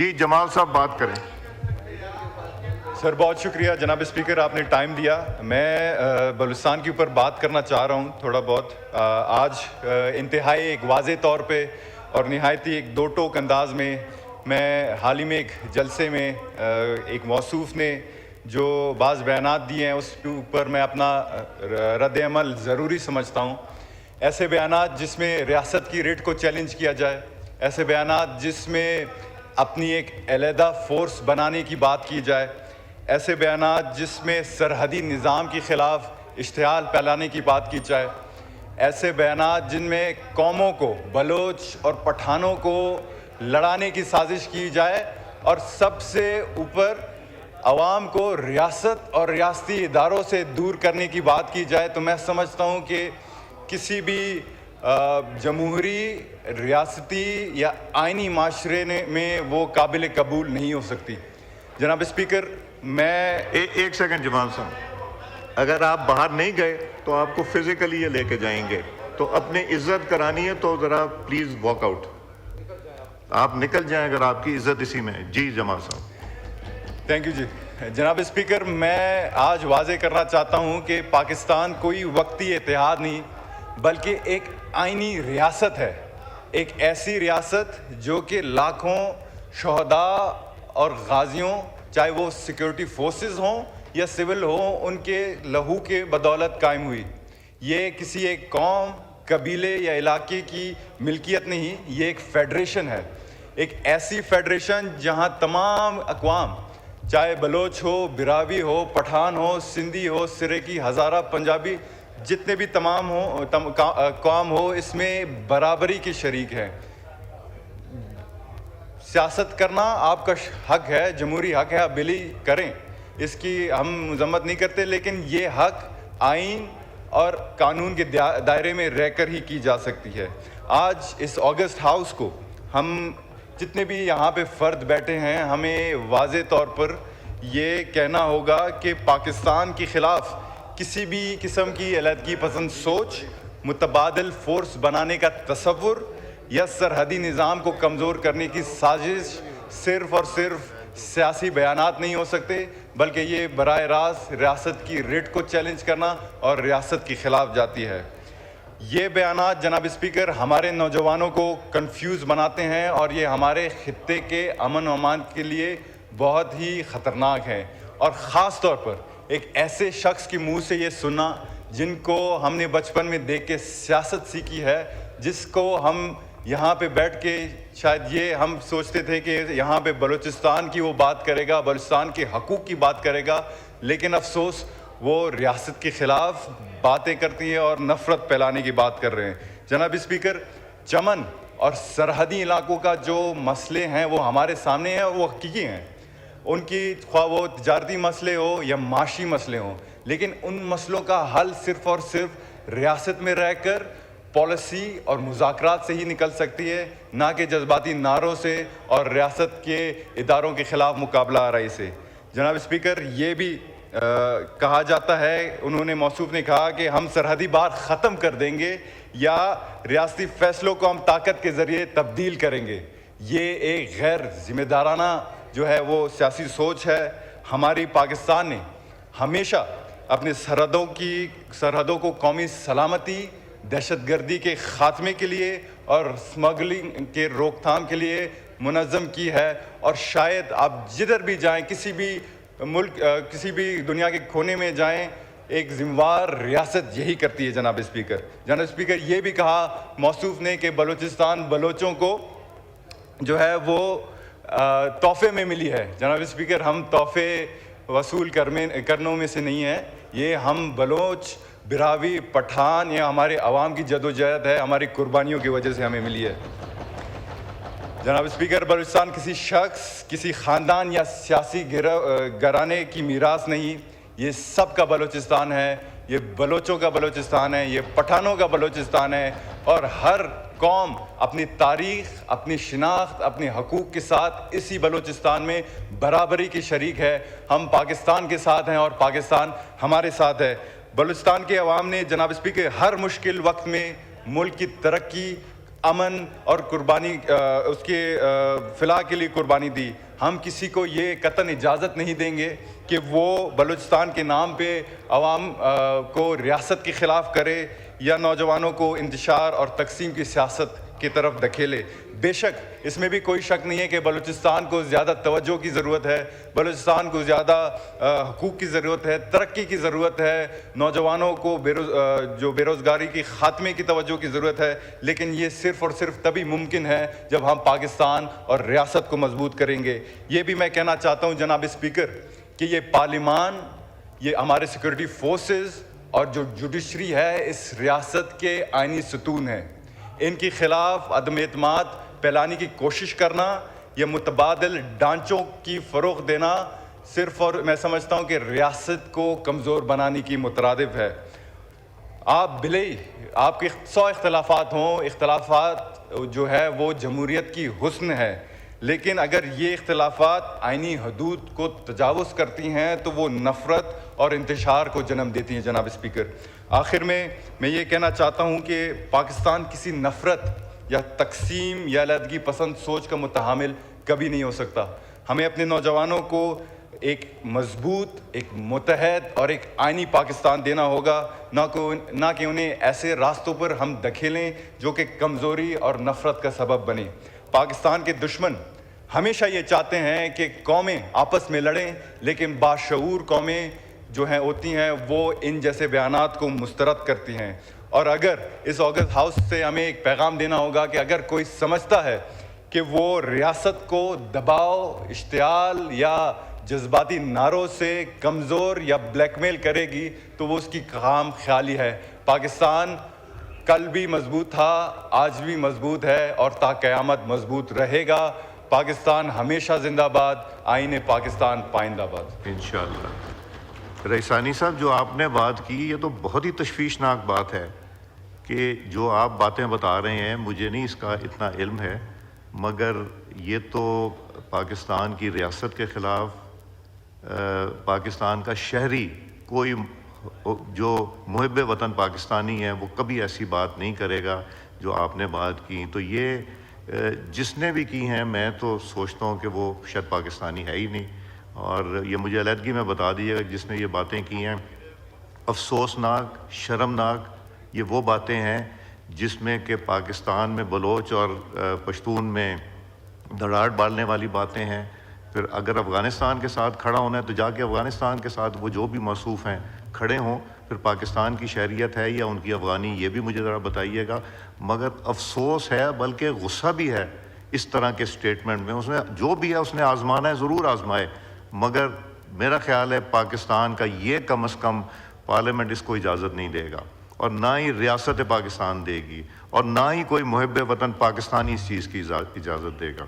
جی جمال صاحب بات کریں. سر بہت شکریہ جناب اسپیکر، آپ نے ٹائم دیا. میں بلوچستان کے اوپر بات کرنا چاہ رہا ہوں تھوڑا بہت. آج انتہائی ایک واضح طور پہ اور نہایتی ایک دو ٹوک انداز میں حال ہی میں ایک جلسے میں ایک موصوف نے جو بعض بیانات دیے ہیں اس کے اوپر میں اپنا رد عمل ضروری سمجھتا ہوں. ایسے بیانات جس میں ریاست کی ریٹ کو چیلنج کیا جائے، ایسے بیانات جس میں اپنی ایک علیحدہ فورس بنانے کی بات کی جائے، ایسے بیانات جس میں سرحدی نظام کے خلاف اشتعال پھیلانے کی بات کی جائے، ایسے بیانات جن میں قوموں کو، بلوچ اور پٹھانوں کو لڑانے کی سازش کی جائے اور سب سے اوپر عوام کو ریاست اور ریاستی اداروں سے دور کرنے کی بات کی جائے، تو میں سمجھتا ہوں کہ کسی بھی جمہوری، ریاستی یا آئینی معاشرے میں وہ قابل قبول نہیں ہو سکتی. جناب اسپیکر، میں ایک سیکنڈ جمال صاحب، اگر آپ باہر نہیں گئے تو آپ کو فزیکلی یہ لے کے جائیں گے، تو اپنی عزت کرانی ہے تو ذرا پلیز واک آؤٹ. آپ نکل جائیں اگر آپ کی عزت اسی میں ہے. جی جمال صاحب. Thank you. جی جناب اسپیکر، میں آج واضح کرنا چاہتا ہوں کہ پاکستان کوئی وقتی اتحاد نہیں بلکہ ایک آئینی ریاست ہے. ایک ایسی ریاست جو کہ لاکھوں شہداء اور غازیوں، چاہے وہ سیکیورٹی فورسز ہوں یا سول ہوں، ان کے لہو کے بدولت قائم ہوئی. یہ کسی ایک قوم، قبیلے یا علاقے کی ملکیت نہیں، یہ ایک فیڈریشن ہے. ایک ایسی فیڈریشن جہاں تمام اقوام، چاہے بلوچ ہو، براوی ہو، پٹھان ہو، سندھی ہو، سریکی، ہزارہ، پنجابی، جتنے بھی تمام قوم ہو، اس میں برابری کے شریک ہیں. سیاست کرنا آپ کا حق ہے، جمہوری حق ہے، آپ بلی کریں، اس کی ہم مذمت نہیں کرتے، لیکن یہ حق آئین اور قانون کے دائرے میں رہ کر ہی کی جا سکتی ہے. آج اس آگسٹ ہاؤس کو ہم جتنے بھی یہاں پہ فرد بیٹھے ہیں، ہمیں واضح طور پر یہ کہنا ہوگا کہ پاکستان کے خلاف کسی بھی قسم کی علیحدگی پسند سوچ، متبادل فورس بنانے کا تصور یا سرحدی نظام کو کمزور کرنے کی سازش صرف اور صرف سیاسی بیانات نہیں ہو سکتے، بلکہ یہ براہ راست ریاست کی ریٹ کو چیلنج کرنا اور ریاست کے خلاف جاتی ہے. یہ بیانات جناب اسپیکر ہمارے نوجوانوں کو کنفیوز بناتے ہیں اور یہ ہمارے خطے کے امن و امان کے لیے بہت ہی خطرناک ہیں. اور خاص طور پر ایک ایسے شخص کے منہ سے یہ سننا جن کو ہم نے بچپن میں دیکھ کے سیاست سیکھی ہے، جس کو ہم یہاں پہ بیٹھ کے شاید یہ ہم سوچتے تھے کہ یہاں پہ بلوچستان کی وہ بات کرے گا، بلوچستان کے حقوق کی بات کرے گا، لیکن افسوس وہ ریاست کے خلاف باتیں کرتی ہیں اور نفرت پھیلانے کی بات کر رہے ہیں. جناب اسپیکر، چمن اور سرحدی علاقوں کا جو مسئلے ہیں وہ ہمارے سامنے ہیں، وہ حقیقی ہیں. ان کی خواہ وہ تجارتی مسئلے ہو یا معاشی مسئلے ہوں، لیکن ان مسئلوں کا حل صرف اور صرف ریاست میں رہ کر پالیسی اور مذاکرات سے ہی نکل سکتی ہے، نہ کہ جذباتی نعروں سے اور ریاست کے اداروں کے خلاف مقابلہ آرائی سے. جناب اسپیکر، یہ بھی کہا جاتا ہے، انہوں نے موصوف نے کہا کہ ہم سرحدی بار ختم کر دیں گے یا ریاستی فیصلوں کو ہم طاقت کے ذریعے تبدیل کریں گے. یہ ایک غیر ذمہ دارانہ جو ہے وہ سیاسی سوچ ہے. ہماری پاکستان نے ہمیشہ اپنے سرحدوں کو قومی سلامتی، دہشت گردی کے خاتمے کے لیے اور اسمگلنگ کے روک تھام کے لیے منظم کی ہے. اور شاید آپ جدھر بھی جائیں، کسی بھی ملک، کسی بھی دنیا کے کونے میں جائیں، ایک ذمہ ریاست یہی کرتی ہے. جناب اسپیکر یہ بھی کہا موصوف نے کہ بلوچستان بلوچوں کو جو ہے وہ تحفے میں ملی ہے. جناب اسپیکر، ہم تحفے وصول کرنوں میں سے نہیں ہیں، یہ ہم بلوچ، براوی، پٹھان یا ہمارے عوام کی جدوجہد ہے، ہماری قربانیوں کی وجہ سے ہمیں ملی ہے. جناب اسپیکر، بلوچستان کسی شخص، کسی خاندان یا سیاسی گھرانے کی میراث نہیں، یہ سب کا بلوچستان ہے. یہ بلوچوں کا بلوچستان ہے، یہ پٹھانوں کا بلوچستان ہے. اور ہر قوم اپنی تاریخ، اپنی شناخت، اپنے حقوق کے ساتھ اسی بلوچستان میں برابری کی شریک ہے. ہم پاکستان کے ساتھ ہیں اور پاکستان ہمارے ساتھ ہے. بلوچستان کے عوام نے جناب اسپیکر ہر مشکل وقت میں ملک کی ترقی، امن اور قربانی اس کے فلاح کے لیے قربانی دی. ہم کسی کو یہ قطعاً اجازت نہیں دیں گے کہ وہ بلوچستان کے نام پہ عوام کو ریاست کے خلاف کرے یا نوجوانوں کو انتشار اور تقسیم کی سیاست کی طرف دھکیلے. بے شک اس میں بھی کوئی شک نہیں ہے کہ بلوچستان کو زیادہ توجہ کی ضرورت ہے, بلوچستان کو زیادہ حقوق کی ضرورت ہے, ترقی کی ضرورت ہے, نوجوانوں کو جو بے روزگاری کی خاتمے کی توجہ کی ضرورت ہے. لیکن یہ صرف اور صرف تبھی ممکن ہے جب ہم پاکستان اور ریاست کو مضبوط کریں گے. یہ بھی میں کہنا چاہتا ہوں جناب اسپیکر کہ یہ پارلیمان, یہ ہمارے سیکورٹی فورسز اور جو جوڈیشری ہے اس ریاست کے آئینی ستون ہیں. ان کے خلاف عدم اعتماد پھیلانے کی کوشش کرنا یا متبادل ڈھانچوں کی فروغ دینا صرف اور میں سمجھتا ہوں کہ ریاست کو کمزور بنانے کی مترادف ہے. آپ بھلے آپ کے 100 اختلافات ہوں, اختلافات جو ہے وہ جمہوریت کی حسن ہے, لیکن اگر یہ اختلافات آئینی حدود کو تجاوز کرتی ہیں تو وہ نفرت اور انتشار کو جنم دیتی ہیں. جناب اسپیکر, آخر میں یہ کہنا چاہتا ہوں کہ پاکستان کسی نفرت یا تقسیم یا علیحدگی پسند سوچ کا متحمل کبھی نہیں ہو سکتا. ہمیں اپنے نوجوانوں کو ایک مضبوط, ایک متحد اور ایک آئینی پاکستان دینا ہوگا, نہ کہ انہیں ایسے راستوں پر ہم دھکیلیں جو کہ کمزوری اور نفرت کا سبب بنے. پاکستان کے دشمن ہمیشہ یہ چاہتے ہیں کہ قومیں آپس میں لڑیں, لیکن باشعور قومیں جو ہیں ہوتی ہیں وہ ان جیسے بیانات کو مسترد کرتی ہیں. اور اگر اس آگسٹ ہاؤس سے ہمیں ایک پیغام دینا ہوگا کہ اگر کوئی سمجھتا ہے کہ وہ ریاست کو دباؤ, اشتعال یا جذباتی نعروں سے کمزور یا بلیک میل کرے گی تو وہ اس کی خام خیالی ہے. پاکستان کل بھی مضبوط تھا, آج بھی مضبوط ہے اور تا قیامت مضبوط رہے گا. پاکستان ہمیشہ زندہ باد, آئین پاکستان پائندہ باد. انشاءاللہ. رئیسانی صاحب, جو آپ نے بات کی یہ تو بہت ہی تشویشناک بات ہے کہ جو آپ باتیں بتا رہے ہیں, مجھے نہیں اس کا اتنا علم ہے, مگر یہ تو پاکستان کی ریاست کے خلاف پاکستان کا شہری, کوئی جو محب وطن پاکستانی ہے وہ کبھی ایسی بات نہیں کرے گا جو آپ نے بات کی. تو یہ جس نے بھی کی ہیں میں تو سوچتا ہوں کہ وہ شاید پاکستانی ہے ہی نہیں. اور یہ مجھے علیحدگی میں بتا دیجیے گا جس نے یہ باتیں کی ہیں, افسوسناک, شرمناک یہ وہ باتیں ہیں جس میں کہ پاکستان میں بلوچ اور پشتون میں دھڑاڑ ڈالنے والی باتیں ہیں. پھر اگر افغانستان کے ساتھ کھڑا ہونا ہے تو جا کے افغانستان کے ساتھ وہ جو بھی موصوف ہیں کھڑے ہوں. پھر پاکستان کی شہریت ہے یا ان کی افغانی, یہ بھی مجھے ذرا بتائیے گا. مگر افسوس ہے بلکہ غصہ بھی ہے اس طرح کے سٹیٹمنٹ میں. اس نے جو بھی ہے اس نے آزمانا ہے, ضرور آزمائے, مگر میرا خیال ہے پاکستان کا یہ کم از کم پارلیمنٹ اس کو اجازت نہیں دے گا, اور نہ ہی ریاست پاکستان دے گی, اور نہ ہی کوئی محب وطن پاکستانی اس چیز کی اجازت دے گا.